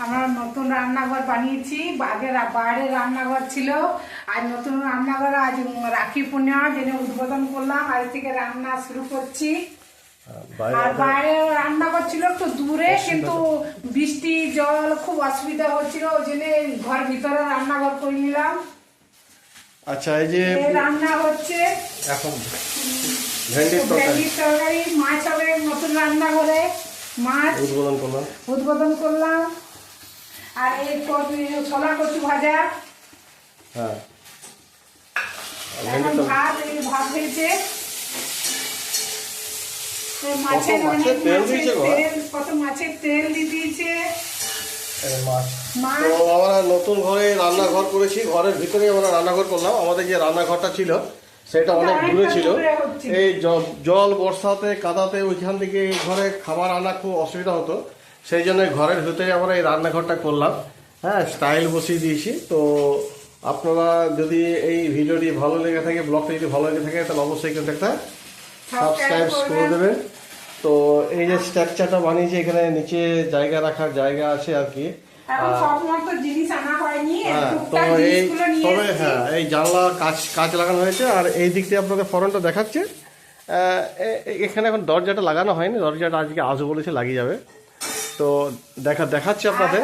আমরা নতুন রান্নাঘর বানিয়েছি। আগের বাইরে রান্নাঘর ছিল, আর নতুন রান্নাঘর আজ রাখি পূর্ণিমা জেনে উদ্বোধন করলাম। আজ থেকে রান্না শুরু করছি। আর বাইরে রান্নাঘর ছিল একটু দূরে, কিন্তু বৃষ্টি জল খুব অসুবিধা হচ্ছিল, ওই জন্য ঘর ভিতরে রান্নাঘর করে নিলাম। আচ্ছা, এই যে রান্না হচ্ছে এখন ভেন্ডির তরকারি, মাছ হবে নতুন রান্নাঘরে, মাছ উদ্বোধন করলাম। আর এই ছোলা কচু ভাজা, হ্যাঁ এখন ভাত হয়েছে। মাছের তেল দিয়ে দিয়েছে। তো আমরা নতুন ঘরে রান্নাঘর করেছি, ঘরের ভিতরে আমরা রান্নাঘর করলাম। আমাদের যে রান্নাঘরটা ছিল সেটা অনেক দূরে ছিল। এই জল বর্ষাতে কাদাতে ওইখান থেকে ঘরে খাবার আনা খুব অসুবিধা হতো, সেই জন্য ঘরের ভিতরে আমরা এই রান্নাঘরটা করলাম। হ্যাঁ, স্টাইল বসিয়ে দিয়েছি। তো আপনারা যদি এই ভিডিওটি ভালো লেগে থাকে, ব্লগটা যদি ভালো লেগে থাকে, তাহলে অবশ্যই কিন্তু একটা সাবস্ক্রাইব করে দেবেন। তো এই যে স্ট্রাকচারটা বানিয়েছি, এখানে নিচে জায়গা রাখার জায়গা আছে আর কি। এই জানলা কাঁচ লাগানো হয়েছে। আর এই দিক দিয়ে আপনাদের ফ্রন্টটা দেখাচ্ছে। এখানে এখন দরজাটা লাগানো হয়নি, দরজাটা আজকে আসবো বলেছে, লাগিয়ে যাবে। তো দেখাচ্ছি আপনাদের।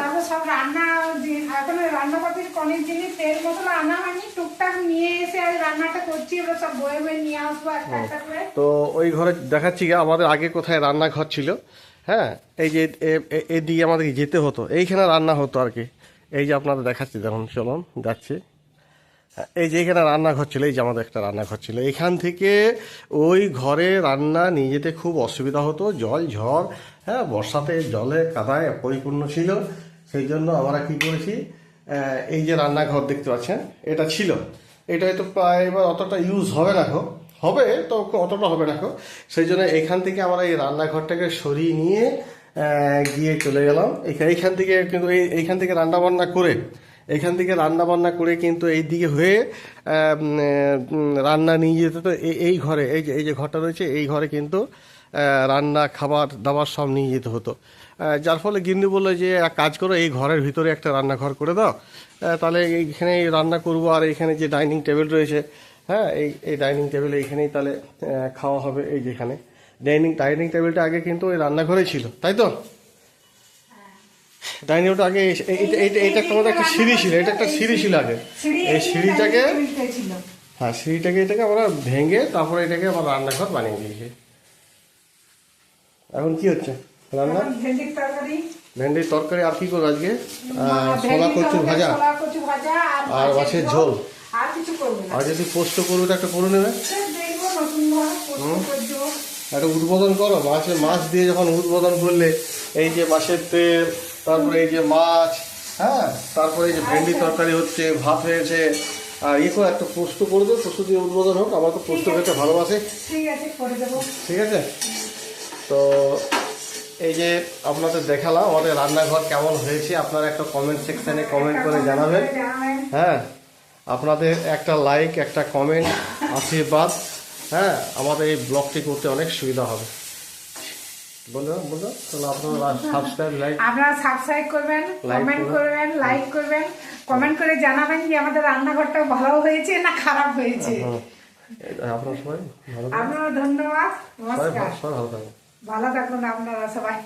তো ওই ঘরে দেখাচ্ছি আমাদের আগে কোথায় রান্নাঘর ছিল। হ্যাঁ, এই যে এদিকে আমাদেরকে যেতে হতো, এইখানে রান্না হতো আর কি। এই যে আপনাদের দেখাচ্ছি, দেখুন চলুন যাচ্ছি। এই যে এখানে রান্নাঘর ছিল, এই যে আমাদের একটা রান্নাঘর ছিল। এখান থেকে ওই ঘরে রান্না নিয়ে যেতে খুব অসুবিধা হতো, জল ঝড়, হ্যাঁ বর্ষাতে জলে কাদায় পরিপূর্ণ ছিল। সেই জন্য আমরা কি করেছি, এই যে রান্নাঘর দেখতে পাচ্ছেন এটা ছিল। এটা হয়তো প্রায় এবার অতটা ইউজ হবে না, হবে তো অতটা হবে না। সেই জন্য এখান থেকে আমরা এই রান্নাঘরটাকে সরিয়ে নিয়ে গিয়ে চলে গেলাম। এইখান থেকে কিন্তু এইখান থেকে রান্না বান্না করে কিন্তু এই দিকে হয়ে রান্না নিয়ে যেতে। তো এই ঘরে এই যে ঘরটা রয়েছে, এই ঘরে কিন্তু রান্না খাবার দাবার সব নিয়ে যেতে হতো। যার ফলে গিন্নি বললো যে এক কাজ করো, এই ঘরের ভিতরে একটা রান্নাঘর করে দাও, তাহলে এইখানে রান্না করবো। আর এইখানে যে ডাইনিং টেবিল রয়েছে, হ্যাঁ এই ডাইনিং টেবিলে এইখানেই তাহলে খাওয়া হবে। এই যেখানে ডাইনিং টেবিলটা আগে কিন্তু ওই রান্নাঘরে ছিল, তাই তো? ডাইনিং টেবিলটা আগে এটা একটা সিঁড়ি ছিল, এটা একটা সিঁড়ি ছিল আগে। এই সিঁড়িটাকে এটাকে আমরা ভেঙে তারপরে এটাকে আবার রান্নাঘর বানিয়ে দিয়েছি। এখন কি হচ্ছে রান্না? ভেন্ডির তরকারি। আর কি করবো আজকে? ছোলা কচু ভাজা আর মাছের ঝোল। আর যদি পোস্ত করবে তো একটা করে নেবে। একটা উদ্বোধন করো, মাছ দিয়ে যখন উদ্বোধন করলে, এই যে মাছের তেল, তারপরে এই যে মাছ, হ্যাঁ তারপরে এই যে ভেন্ডি তরকারি হচ্ছে, ভাত হয়েছে, আর করে একটা পোস্ত করে দেবো। পোস্ত দিয়ে উদ্বোধন হোক, আমার তো পোস্ত খেতে ভালোবাসে। ঠিক আছে। তো এই যে আপনাদের দেখালাম আমাদের রান্নাঘর কেমন হয়েছে। আপনারা একটা কমেন্ট সেকশানে কমেন্ট করে জানাবেন। হ্যাঁ, আপনাদের একটা লাইক, একটা কমেন্ট, আশীর্বাদ, হ্যাঁ আমাদের এই ব্লগটি করতে অনেক সুবিধা হবে। বলো তাহলে আপনারা সাবস্ক্রাইব করবেন, কমেন্ট করবেন, লাইক করবেন, কমেন্ট করে জানাবেন যে আমাদের রান্নাঘরটা ভালো হয়েছে না খারাপ হয়েছে। আপনারা সবাই আপনারা ধন্যবাদ, নমস্কার, ভালো থাকুন আপনারা সবাই।